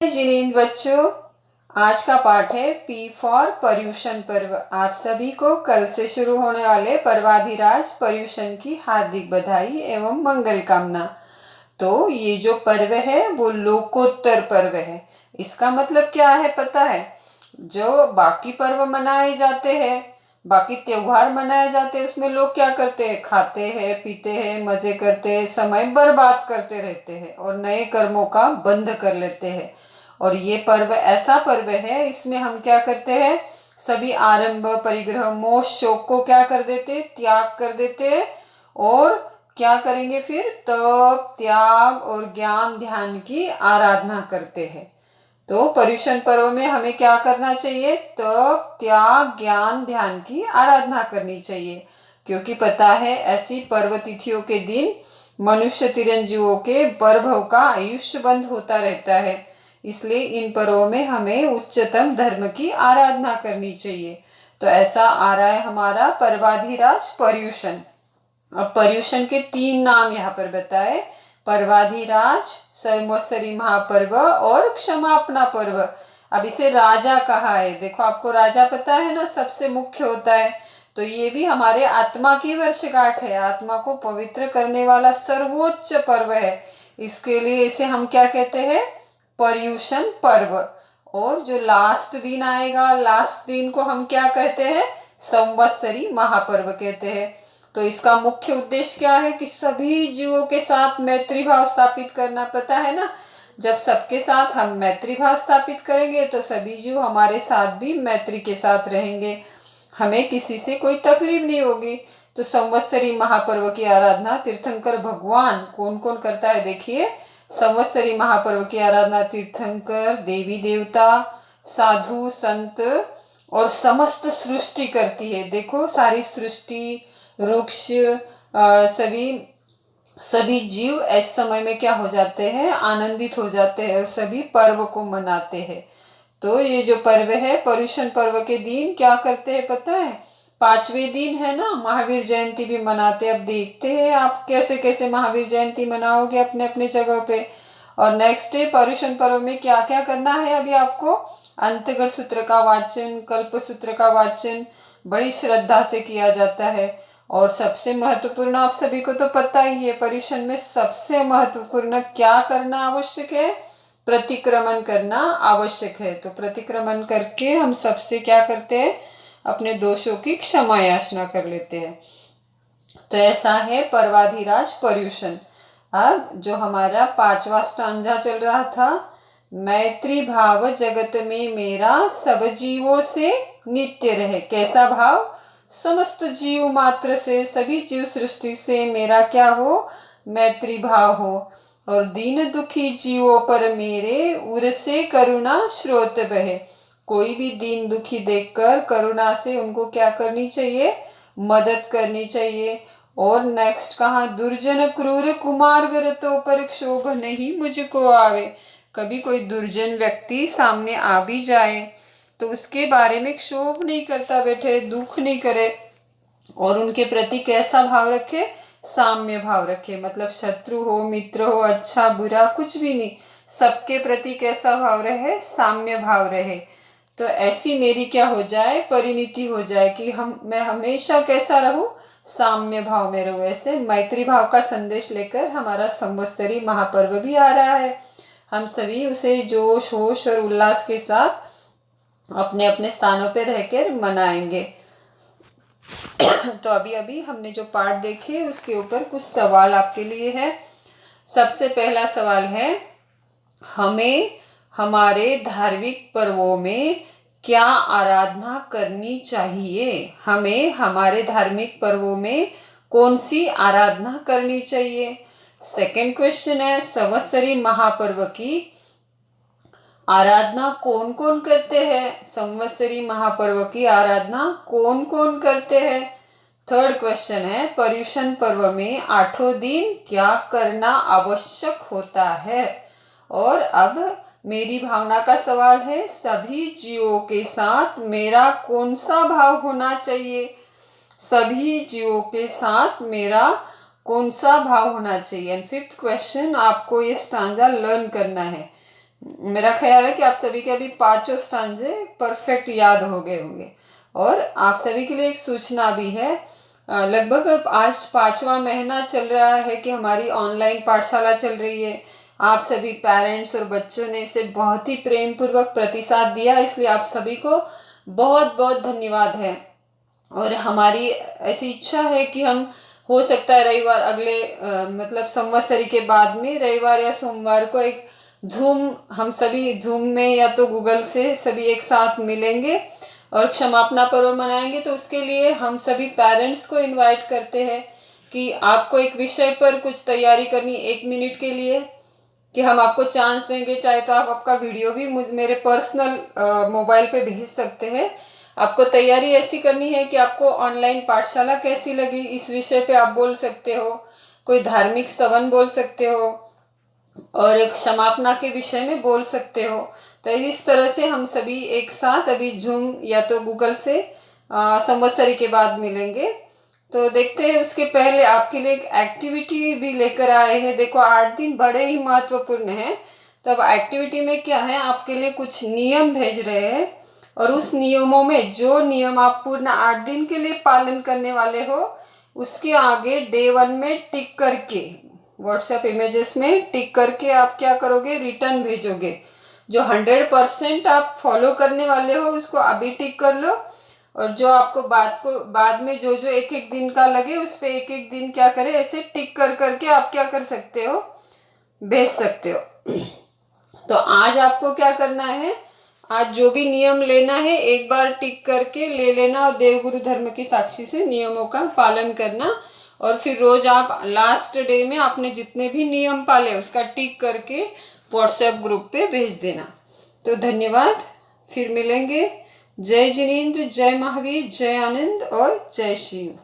जिनेंद्र बच्चों, आज का पाठ है पी फॉर पर्यूषण पर्व। आप सभी को कल से शुरू होने वाले पर्वाधिराज पर्यूषण की हार्दिक बधाई एवं मंगल कामना। तो ये जो पर्व है वो लोकोत्तर पर्व है। इसका मतलब क्या है पता है? जो बाकी पर्व मनाए जाते हैं, बाकी त्योहार मनाए जाते हैं, उसमें लोग क्या करते हैं? खाते हैं, पीते हैं, मजे करते हैं, समय बर्बाद करते रहते हैं और नए कर्मों का बंध कर लेते हैं। और ये पर्व ऐसा पर्व है, इसमें हम क्या करते हैं? सभी आरंभ, परिग्रह, मोह, शोक को क्या कर देते? त्याग कर देते। और क्या करेंगे फिर? तप, त्याग और ज्ञान ध्यान की आराधना करते हैं। तो पर्युषण पर्व में हमें क्या करना चाहिए? तप, त्याग, ज्ञान ध्यान की आराधना करनी चाहिए। क्योंकि पता है ऐसी पर्व तिथियों के दिन मनुष्य चिरंजीवों के प्रभव का आयुष्य बंद होता रहता है। इसलिए इन पर्वों में हमें उच्चतम धर्म की आराधना करनी चाहिए। तो ऐसा आ रहा है हमारा पर्वाधिराज पर्युषण। अब पर्युषण के 3 नाम यहाँ पर बताए: पर्वाधिराज, संवत्सरी महापर्व और क्षमापना पर्व। अब इसे राजा कहा है। देखो, आपको राजा पता है ना, सबसे मुख्य होता है। तो ये भी हमारे आत्मा की वर्षगांठ है, आत्मा को पवित्र करने वाला सर्वोच्च पर्व है। इसके लिए इसे हम क्या कहते हैं? पर्युषण पर्व। और जो लास्ट दिन आएगा, लास्ट दिन को हम क्या कहते हैं? संवत्सरी महापर्व कहते हैं। तो इसका मुख्य उद्देश्य क्या है? कि सभी जीवों के साथ मैत्री भाव स्थापित करना। पता है ना, जब सबके साथ हम मैत्री भाव स्थापित करेंगे तो सभी जीव हमारे साथ भी मैत्री के साथ रहेंगे, हमें किसी से कोई तकलीफ नहीं होगी। तो संवत्सरी महापर्व की आराधना तीर्थंकर भगवान कौन कौन करता है? देखिए, संवत्सरी महापर्व की आराधना तीर्थंकर, देवी देवता, साधु संत और समस्त सृष्टि करती है। देखो, सारी सृष्टि, वृक्ष, सभी सभी जीव इस समय में क्या हो जाते हैं? आनंदित हो जाते हैं और सभी पर्व को मनाते हैं। तो ये जो पर्व है, पर्युषण पर्व के दिन क्या करते हैं पता है? 5वें दिन है ना, महावीर जयंती भी मनाते हैं। अब देखते हैं आप कैसे कैसे महावीर जयंती मनाओगे अपने अपने जगह पे। और नेक्स्ट डे पर्युषण पर्व में क्या क्या करना है? अभी आपको अंतगढ़ सूत्र का वाचन, कल्प सूत्र का वाचन बड़ी श्रद्धा से किया जाता है। और सबसे महत्वपूर्ण, आप सभी को तो पता ही है, पर्युषण में सबसे महत्वपूर्ण क्या करना आवश्यक है? प्रतिक्रमण करना आवश्यक है। तो प्रतिक्रमण करके हम सबसे क्या करते हैं? अपने दोषों की क्षमा याचना कर लेते हैं। तो ऐसा है पर्वाधिराज पर्युषण। अब जो हमारा 5वां स्टांजा चल रहा था, मैत्री भाव जगत में मेरा सब जीवों से नित्य रहे। कैसा भाव? समस्त जीव मात्र से, सभी जीव सृष्टि से मेरा क्या हो? मैत्री भाव हो। और दीन दुखी जीवों पर मेरे उर से करुणा स्रोत बहे। कोई भी दीन दुखी देखकर करुणा से उनको क्या करनी चाहिए? मदद करनी चाहिए। और नेक्स्ट कहा, दुर्जन क्रूर कुमार गरतों पर क्षोभ नहीं मुझको आवे। कभी कोई दुर्जन व्यक्ति सामने आ भी जाए तो उसके बारे में क्षोभ नहीं करता बैठे, दुख नहीं करे। और उनके प्रति कैसा भाव रखे? साम्य भाव रखे। मतलब शत्रु हो, मित्र हो, अच्छा बुरा कुछ भी नहीं, सबके प्रति कैसा भाव रहे? साम्य भाव रहे। तो ऐसी मेरी क्या हो जाए? परिणति हो जाए कि मैं हमेशा कैसा रहूं? साम्य भाव में रहूं। ऐसे मैत्री भाव का संदेश लेकर हमारा संवत्सरी महापर्व भी आ रहा है। हम सभी उसे जोश होश और उल्लास के साथ अपने अपने स्थानों पर रहकर मनाएंगे। तो अभी अभी हमने जो पाठ देखे उसके ऊपर कुछ सवाल आपके लिए है। सबसे पहला सवाल है, हमें हमारे धार्मिक पर्वों में क्या आराधना करनी चाहिए? हमें हमारे धार्मिक पर्वों में कौन सी आराधना करनी चाहिए? सेकंड क्वेश्चन है, संवत्सरी महापर्व की आराधना कौन कौन करते हैं? संवत्सरी महापर्व की आराधना कौन कौन करते हैं? थर्ड क्वेश्चन है, पर्युषण पर्व में 8 दिन क्या करना आवश्यक होता है? और अब मेरी भावना का सवाल है, सभी जीवों के साथ मेरा कौन सा भाव होना चाहिए? सभी जीवों के साथ मेरा कौन सा भाव होना चाहिए? एंड फिफ्थ क्वेश्चन, आपको ये स्टांजा लर्न करना है। मेरा ख्याल है कि आप सभी के अभी पांचों स्टांजे परफेक्ट याद हो गए होंगे। और आप सभी के लिए एक सूचना भी है, लगभग अब आज 5वां महीना चल रहा है कि हमारी ऑनलाइन पाठशाला चल रही है। आप सभी पेरेंट्स और बच्चों ने इसे बहुत ही प्रेम पूर्वक प्रतिसाद दिया, इसलिए आप सभी को बहुत बहुत धन्यवाद है। और हमारी ऐसी इच्छा है कि हम हो सकता है रविवार अगले मतलब संवत्सरी के बाद में रविवार या सोमवार को एक हम सभी जूम में या तो गूगल से सभी एक साथ मिलेंगे और क्षमापना पर्व मनाएंगे। तो उसके लिए हम सभी पेरेंट्स को इनवाइट करते हैं कि आपको एक विषय पर कुछ तैयारी करनी 1 मिनट के लिए, कि हम आपको चांस देंगे। चाहे तो आप आपका वीडियो भी मेरे पर्सनल मोबाइल पे भेज सकते हैं। आपको तैयारी ऐसी करनी है कि आपको ऑनलाइन पाठशाला कैसी लगी इस विषय पे आप बोल सकते हो, कोई धार्मिक स्तवन बोल सकते हो और एक क्षमापना के विषय में बोल सकते हो। तो इस तरह से हम सभी एक साथ अभी जूम या तो गूगल से संवत्सरी के बाद मिलेंगे। तो देखते हैं, उसके पहले आपके लिए एक एक्टिविटी भी लेकर आए हैं। देखो 8 दिन बड़े ही महत्वपूर्ण हैं। तब एक्टिविटी में क्या है, आपके लिए कुछ नियम भेज रहे हैं और उस नियमों में जो नियम आप पूर्ण 8 दिन के लिए पालन करने वाले हो उसके आगे डे 1 में टिक करके व्हाट्सएप इमेजेस में टिक करके आप क्या करोगे, रिटर्न भेजोगे। जो 100% आप फॉलो करने वाले हो उसको अभी टिक कर लो, और जो आपको बाद में जो जो एक एक दिन का लगे उस पे एक एक दिन क्या करें, ऐसे टिक कर करके आप क्या कर सकते हो, भेज सकते हो। तो आज आपको क्या करना है, आज जो भी नियम लेना है एक बार टिक करके ले लेना और देवगुरु धर्म की साक्षी से नियमों का पालन करना। और फिर रोज आप लास्ट डे में आपने जितने भी नियम पाले उसका टिक करके व्हाट्सएप ग्रुप पे भेज देना। तो धन्यवाद, फिर मिलेंगे। जय जिनेन्द्र, जय महावीर, जय आनंद और जय शिव।